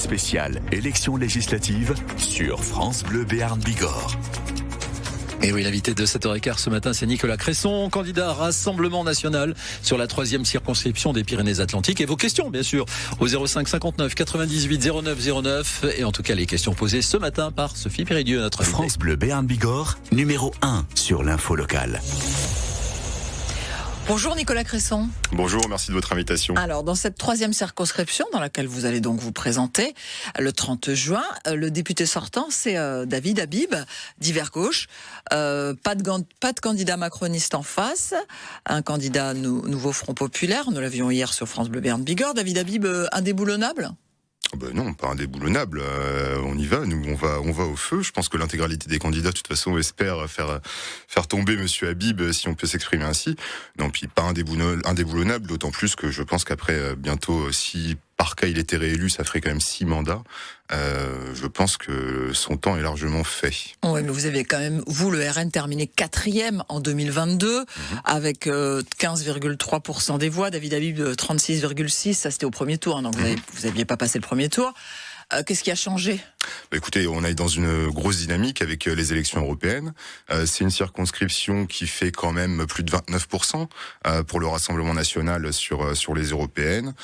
spéciale élection législative sur France Bleu Béarn Bigorre. Et oui, l'invité de 7h15 ce matin, c'est Nicolas Cresson, candidat à Rassemblement National sur la 3e circonscription des Pyrénées-Atlantiques. Et vos questions, bien sûr, au 05 59 98 09 09. Et en tout cas, les questions posées ce matin par Sophie Péridieu, notre invitée. France Bleu Béarn Bigorre, numéro 1 sur l'info locale. Bonjour Nicolas Cresson. Bonjour, merci de votre invitation. Alors, dans cette 3e circonscription dans laquelle vous allez donc vous présenter le 30 juin, le député sortant, c'est David Habib, d'Hiver Gauche. Pas de candidat macroniste en face, un candidat Nouveau Front Populaire. Nous l'avions hier sur France Bleu Béarn Bigorre. David Habib, indéboulonnable ? Non, pas indéboulonnable. On y va, nous, on va au feu. Je pense que l'intégralité des candidats, de toute façon, espère faire tomber Monsieur Habib, si on peut s'exprimer ainsi. Non, puis pas indéboulonnable, d'autant plus que je pense qu'après, bientôt, si par cas il était réélu, ça ferait quand même 6 mandats. Je pense que son temps est largement fait. Oui, mais vous avez quand même, vous, le RN, terminé 4e en 2022, avec 15,3% des voix. David Habib, 36,6%, ça c'était au premier tour, donc vous n'aviez pas passé le premier tour. Qu'est-ce qui a changé ? Écoutez, on est dans une grosse dynamique avec les élections européennes. C'est une circonscription qui fait quand même plus de 29% pour le Rassemblement National sur les européennes.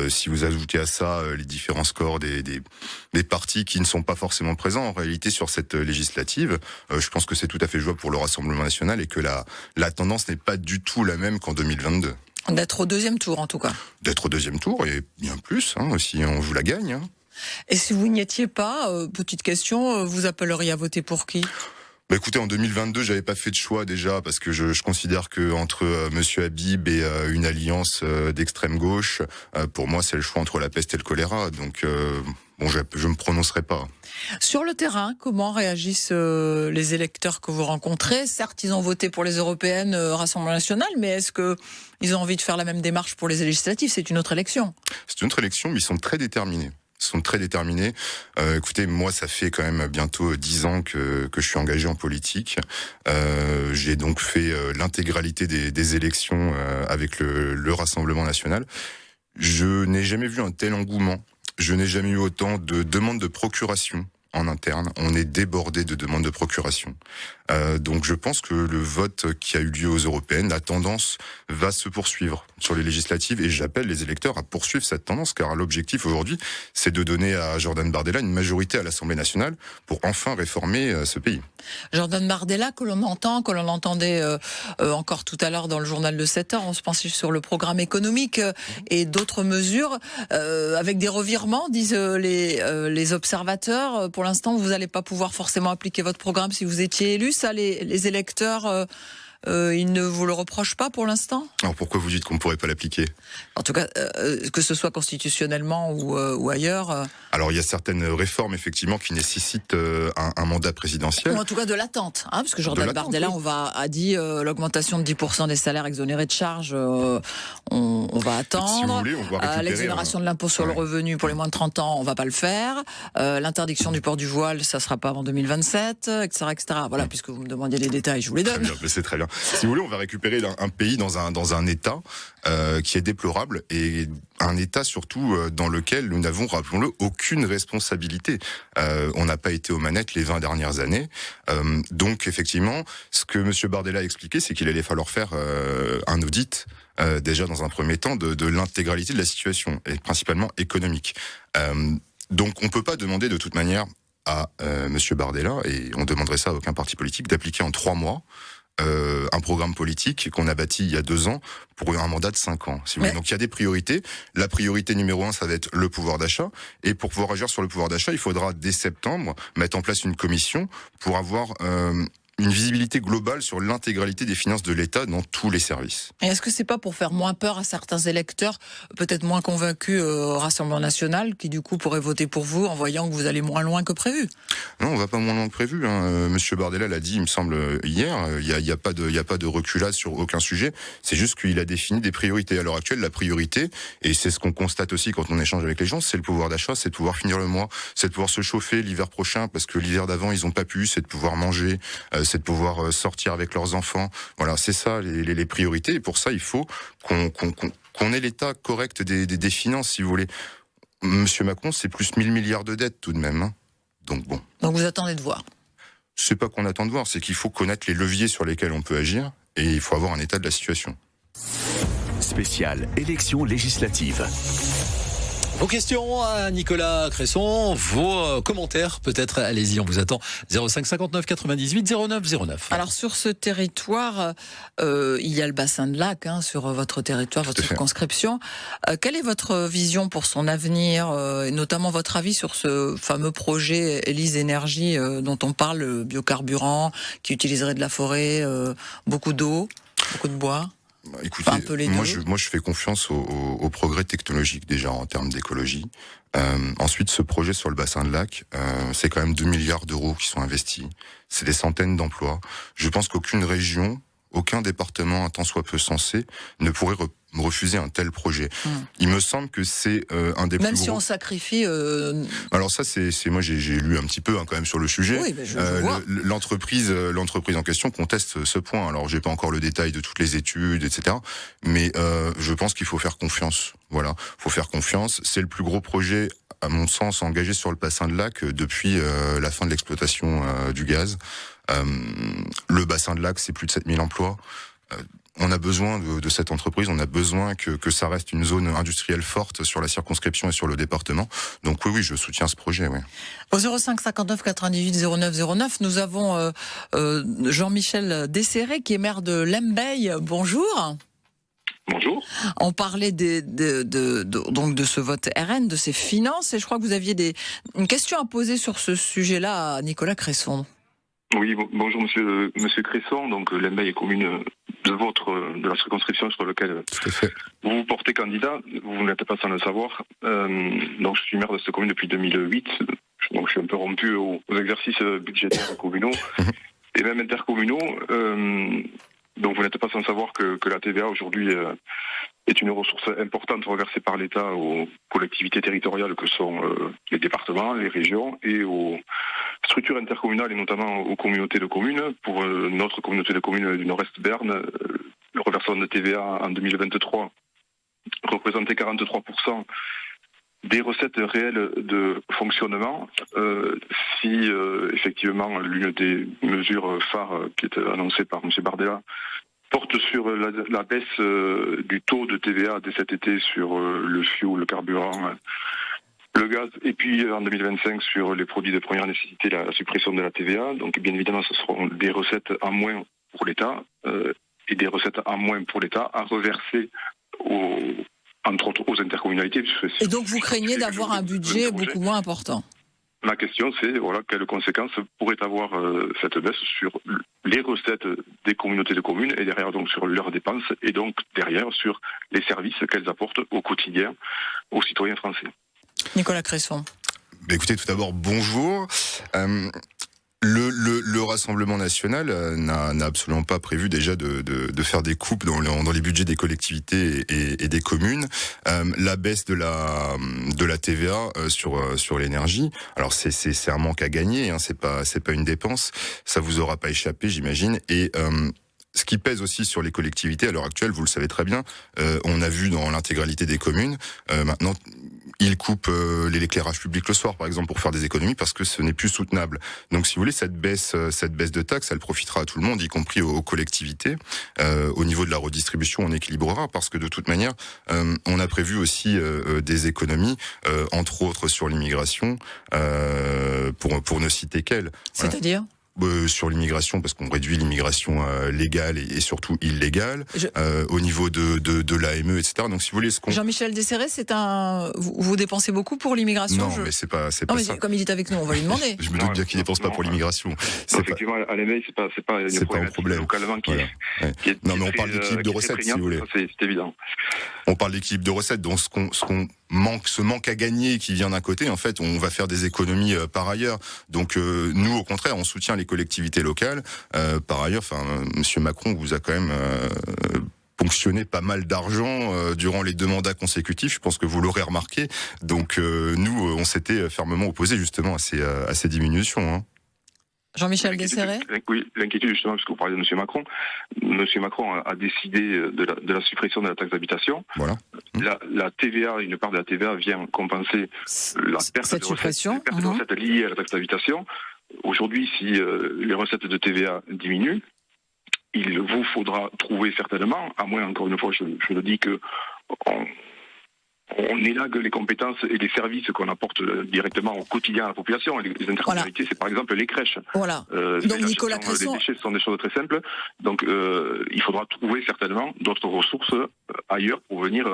Si vous ajoutez à ça les différents scores des partis qui ne sont pas forcément présents en réalité sur cette législative, je pense que c'est tout à fait jouable pour le Rassemblement National et que la tendance n'est pas du tout la même qu'en 2022. D'être au 2e tour en tout cas. D'être au 2e tour et bien plus, si on vous la gagne. Et si vous n'y étiez pas, petite question, vous appelleriez à voter pour qui ? Écoutez, en 2022, j'avais pas fait de choix déjà parce que je considère que entre Monsieur Habib et une alliance d'extrême gauche, pour moi, c'est le choix entre la peste et le choléra. Donc, je me prononcerai pas. Sur le terrain, comment réagissent les électeurs que vous rencontrez ? Certes, ils ont voté pour les européennes, Rassemblement National, mais est-ce que ils ont envie de faire la même démarche pour les législatives ? C'est une autre élection. C'est une autre élection, mais ils sont très déterminés. Écoutez, moi, ça fait quand même bientôt 10 ans que je suis engagé en politique. J'ai donc fait l'intégralité des élections avec le Rassemblement National. Je n'ai jamais vu un tel engouement. Je n'ai jamais eu autant de demandes de procuration en interne. On est débordé de demandes de procuration. Donc je pense que le vote qui a eu lieu aux européennes, la tendance va se poursuivre sur les législatives et j'appelle les électeurs à poursuivre cette tendance car l'objectif aujourd'hui, c'est de donner à Jordan Bardella une majorité à l'Assemblée nationale pour enfin réformer ce pays. Jordan Bardella que l'on entendait encore tout à l'heure dans le journal de 7h, on se pensait sur le programme économique et d'autres mesures avec des revirements, disent les observateurs. Pour l'instant, vous n'allez pas pouvoir forcément appliquer votre programme si vous étiez élu. Ça, les électeurs, ils ne vous le reprochent pas pour l'instant ? Alors pourquoi vous dites qu'on ne pourrait pas l'appliquer ? En tout cas, que ce soit constitutionnellement ou ailleurs. Alors il y a certaines réformes effectivement qui nécessitent un mandat présidentiel. Ou en tout cas de l'attente, parce que Jordan Bardella a dit l'augmentation de 10% des salaires exonérés de charges, on va attendre. Si vous voulez, on va récupérer l'exonération de l'impôt sur le revenu pour les moins de 30 ans, on va pas le faire. L'interdiction du port du voile, ça sera pas avant 2027, etc., etc. Voilà, puisque vous me demandiez les détails, je vous les donne. Très bien, c'est très bien. Si vous voulez, on va récupérer un pays dans un état qui est déplorable et un état surtout dans lequel nous n'avons, rappelons-le, aucune responsabilité. On n'a pas été aux manettes les 20 dernières années. Donc effectivement, ce que M. Bardella a expliqué, c'est qu'il allait falloir faire un audit déjà dans un premier temps de l'intégralité de la situation, et principalement économique. Donc on ne peut pas demander de toute manière à M. Bardella, et on demanderait ça à aucun parti politique, d'appliquer en 3 mois un programme politique qu'on a bâti il y a 2 ans pour un mandat de 5 ans. Si vous voulez. Donc il y a des priorités. La priorité numéro 1, ça va être le pouvoir d'achat. Et pour pouvoir agir sur le pouvoir d'achat, il faudra dès septembre mettre en place une commission pour avoir une visibilité globale sur l'intégralité des finances de l'État dans tous les services. Et est-ce que c'est pas pour faire moins peur à certains électeurs, peut-être moins convaincus au Rassemblement National, qui du coup pourraient voter pour vous en voyant que vous allez moins loin que prévu ? Non, on va pas moins loin que prévu. Monsieur Bardella l'a dit, il me semble, hier. Il y a pas de reculade sur aucun sujet. C'est juste qu'il a défini des priorités. À l'heure actuelle, la priorité, et c'est ce qu'on constate aussi quand on échange avec les gens, c'est le pouvoir d'achat, c'est de pouvoir finir le mois, c'est de pouvoir se chauffer l'hiver prochain, parce que l'hiver d'avant, ils ont pas pu, c'est de pouvoir manger, c'est de pouvoir sortir avec leurs enfants. Voilà, c'est ça les priorités. Et pour ça, il faut qu'on ait l'état correct des finances, si vous voulez. Monsieur Macron, c'est plus 1000 milliards de dettes tout de même. Hein. Donc bon. Donc vous attendez de voir. C'est pas qu'on attend de voir, c'est qu'il faut connaître les leviers sur lesquels on peut agir et il faut avoir un état de la situation. Spéciale élection législative. Vos questions à Nicolas Cresson, vos commentaires peut-être, allez-y, on vous attend. 05 59 98 09 09. Alors sur ce territoire, il y a le bassin de Lac, sur votre territoire, votre circonscription. Quelle est votre vision pour son avenir, et notamment votre avis sur ce fameux projet Élise Énergie dont on parle, le biocarburant, qui utiliserait de la forêt, beaucoup d'eau, beaucoup de bois? Écoutez, un peu les moi deux. je fais confiance au progrès technologique déjà en termes d'écologie. Ensuite, ce projet sur le bassin de Lac, c'est quand même 2 milliards d'euros qui sont investis. C'est des centaines d'emplois. Je pense qu'aucune région, aucun département, un tant soit peu sensé, ne pourrait refuser un tel projet. Il me semble que c'est un des plus gros... Même si on sacrifie... Alors ça, c'est moi j'ai lu un petit peu quand même sur le sujet. Oui, je vois. L'entreprise en question conteste ce point. Alors j'ai pas encore le détail de toutes les études, etc. Mais je pense qu'il faut faire confiance. Voilà, faut faire confiance. C'est le plus gros projet, à mon sens, engagé sur le bassin de Lac depuis la fin de l'exploitation du gaz. Le bassin de Lac, c'est plus de 7000 emplois. On a besoin de cette entreprise, on a besoin que ça reste une zone industrielle forte sur la circonscription et sur le département. Donc oui, je soutiens ce projet. Oui. Au 05 59 98 09 09, nous avons Jean-Michel Desserré, qui est maire de Lembeil. Bonjour. Bonjour. On parlait donc de ce vote RN, de ses finances, et je crois que vous aviez une question à poser sur ce sujet-là à Nicolas Cresson. Oui, bonjour monsieur Cresson. Donc Lembeil est commune de la circonscription sur laquelle vous vous portez candidat. Vous n'êtes pas sans le savoir. Donc je suis maire de cette commune depuis 2008. Donc je suis un peu rompu aux exercices budgétaires communaux et même intercommunaux. Donc vous n'êtes pas sans savoir que la TVA aujourd'hui est une ressource importante reversée par l'État aux collectivités territoriales que sont les départements, les régions et aux structures intercommunales et notamment aux communautés de communes. Pour notre communauté de communes du Nord-Est Berne, le reversement de TVA en 2023 représentait 43% des recettes réelles de fonctionnement. Si effectivement l'une des mesures phares qui est annoncée par M. Bardella porte sur la baisse du taux de TVA dès cet été sur le fioul, le carburant, le gaz, et puis en 2025 sur les produits de première nécessité, la suppression de la TVA. Donc bien évidemment, ce seront des recettes en moins pour l'État et des recettes en moins pour l'État à reverser entre autres aux intercommunalités. Et donc vous craignez d'avoir un budget beaucoup moins important? Ma question, c'est quelles conséquences pourrait avoir cette baisse sur les recettes des communautés de communes et derrière donc sur leurs dépenses et donc derrière sur les services qu'elles apportent au quotidien aux citoyens français. Nicolas Cresson. Écoutez, tout d'abord, bonjour. Le Rassemblement national n'a absolument pas prévu déjà de faire des coupes dans les budgets des collectivités et des communes. La baisse de la TVA sur l'énergie, alors c'est un manque à gagner, c'est pas une dépense. Ça vous aura pas échappé, j'imagine. Et ce qui pèse aussi sur les collectivités à l'heure actuelle, vous le savez très bien, on a vu dans l'intégralité des communes, maintenant, ils coupent l'éclairage public le soir, par exemple, pour faire des économies, parce que ce n'est plus soutenable. Donc, si vous voulez, cette baisse de taxes, elle profitera à tout le monde, y compris aux collectivités. Au niveau de la redistribution, on équilibrera, parce que de toute manière, on a prévu aussi des économies, entre autres sur l'immigration, pour ne citer qu'elle. C'est-à-dire ? Sur l'immigration, parce qu'on réduit l'immigration légale et surtout illégale, au niveau de l'AME, etc. Donc si vous voulez, Jean-Michel Desserré, vous dépensez beaucoup pour l'immigration? Non, mais c'est pas mais ça. Comme il est avec nous, on va lui demander. Je me doute bien qu'il dépense pas pour l'immigration. Effectivement, à l'éveil, c'est pas un problème localement qui est non, mais on parle d'équilibre de recettes, si vous voulez. C'est évident. On parle d'équilibre de recettes, donc ce manque à gagner qui vient d'un côté, en fait, on va faire des économies par ailleurs. Donc nous, au contraire, on soutient les collectivités locales. Par ailleurs, Monsieur Macron vous a quand même ponctionné pas mal d'argent durant les 2 mandats consécutifs. Je pense que vous l'aurez remarqué. Donc nous, on s'était fermement opposés justement à ces diminutions. Jean-Michel Desserret. Oui, l'inquiétude justement, parce que vous parlez de M. Macron. M. Macron a décidé de la suppression de la taxe d'habitation. Voilà. La TVA, une part de la TVA vient compenser la perte de recettes liées à la taxe d'habitation. Aujourd'hui, si les recettes de TVA diminuent, il vous faudra trouver certainement, à moins, encore une fois, je le dis, que on élague les compétences et les services qu'on apporte directement au quotidien à la population. Les intercommunalités, c'est par exemple les crèches. Voilà. Donc Nicolas Cresson... Les déchets, ce sont des choses très simples. Donc il faudra trouver certainement d'autres ressources ailleurs pour venir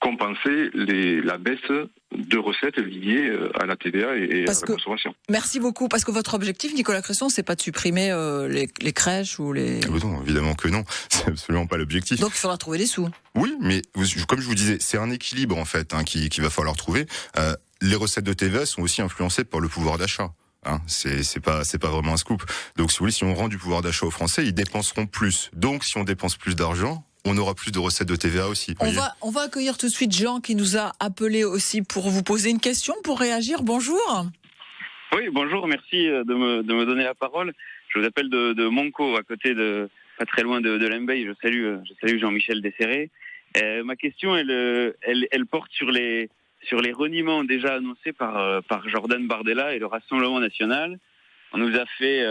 compenser la baisse de recettes liées à la TVA et à la consommation. Merci beaucoup, parce que votre objectif, Nicolas Cresson, c'est pas de supprimer les crèches ou les... Non, évidemment que non, c'est absolument pas l'objectif. Donc il faudra trouver des sous. Oui, mais comme je vous disais, c'est un équilibre en fait qu'il va falloir trouver. Les recettes de TVA sont aussi influencées par le pouvoir d'achat. C'est pas vraiment un scoop. Donc si vous voulez, si on rend du pouvoir d'achat aux Français, ils dépenseront plus. Donc si on dépense plus d'argent, on aura plus de recettes de TVA aussi. On va accueillir tout de suite Jean qui nous a appelé aussi pour vous poser une question, pour réagir. Bonjour. Oui, bonjour, merci de me donner la parole. Je vous appelle de Monco, à côté pas très loin de Lembeil. Je salue Jean-Michel Desserret. Ma question, elle porte sur les reniements déjà annoncés par Jordan Bardella et le Rassemblement national. On nous a fait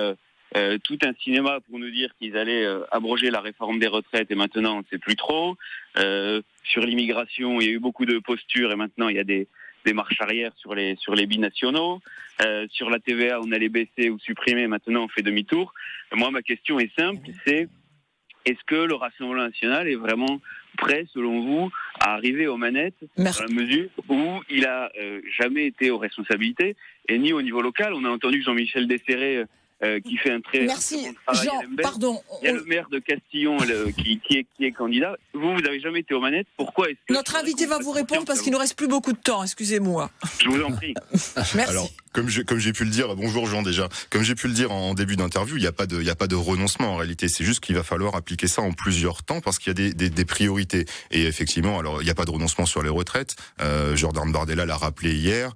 tout un cinéma pour nous dire qu'ils allaient abroger la réforme des retraites et maintenant on ne sait plus trop. Sur l'immigration, il y a eu beaucoup de postures et maintenant il y a des marches arrière sur les binationaux. Sur la TVA, on allait baisser ou supprimer, maintenant on fait demi-tour. Moi, ma question est simple, c'est est-ce que le Rassemblement national est vraiment prêt, selon vous, à arriver aux manettes dans la mesure où il a jamais été aux responsabilités et ni au niveau local. On a entendu Jean-Michel Desserret qui fait un très bon travail. Jean, pardon. Il y a le maire de Castillon qui est candidat. Vous n'avez jamais été aux manettes. Pourquoi est-ce que notre invité va vous répondre parce qu'il nous reste plus beaucoup de temps. Excusez-moi. Je vous en prie. Merci. Alors, comme j'ai pu le dire, bonjour Jean déjà. Comme j'ai pu le dire en début d'interview, il n'y a pas de renoncement en réalité. C'est juste qu'il va falloir appliquer ça en plusieurs temps parce qu'il y a des priorités. Et effectivement, alors il n'y a pas de renoncement sur les retraites. Jordan Bardella l'a rappelé hier.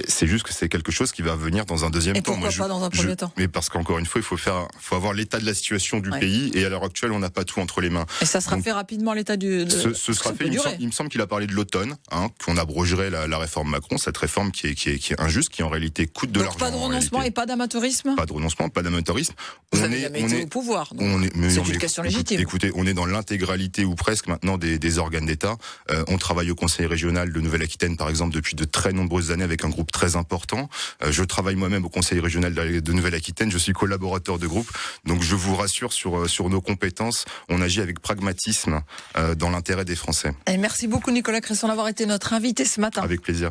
C'est juste que c'est quelque chose qui va venir dans un deuxième temps. Pourquoi pas dans un premier temps? Mais parce qu'encore une fois, il faut avoir l'état de la situation du pays et à l'heure actuelle, on n'a pas tout entre les mains. Et ça sera fait rapidement l'état du. Ce sera fait. Il me semble qu'il a parlé de l'automne, qu'on abrogerait la réforme Macron, cette réforme qui est injuste, qui en réalité coûte de l'argent. Pas de renoncement et pas d'amateurisme. Pas de renoncement, pas d'amateurisme. Vous avez jamais été au pouvoir. C'est une question légitime. Écoutez, on est dans l'intégralité ou presque maintenant des organes d'État. On travaille au Conseil régional de Nouvelle-Aquitaine, par exemple, depuis de très nombreuses années avec un groupe très important. Je travaille moi-même au Conseil régional de Nouvelle-Aquitaine. Je suis collaborateur de groupe. Donc je vous rassure sur nos compétences. On agit avec pragmatisme dans l'intérêt des Français. Et merci beaucoup Nicolas Cresson d'avoir été notre invité ce matin. Avec plaisir.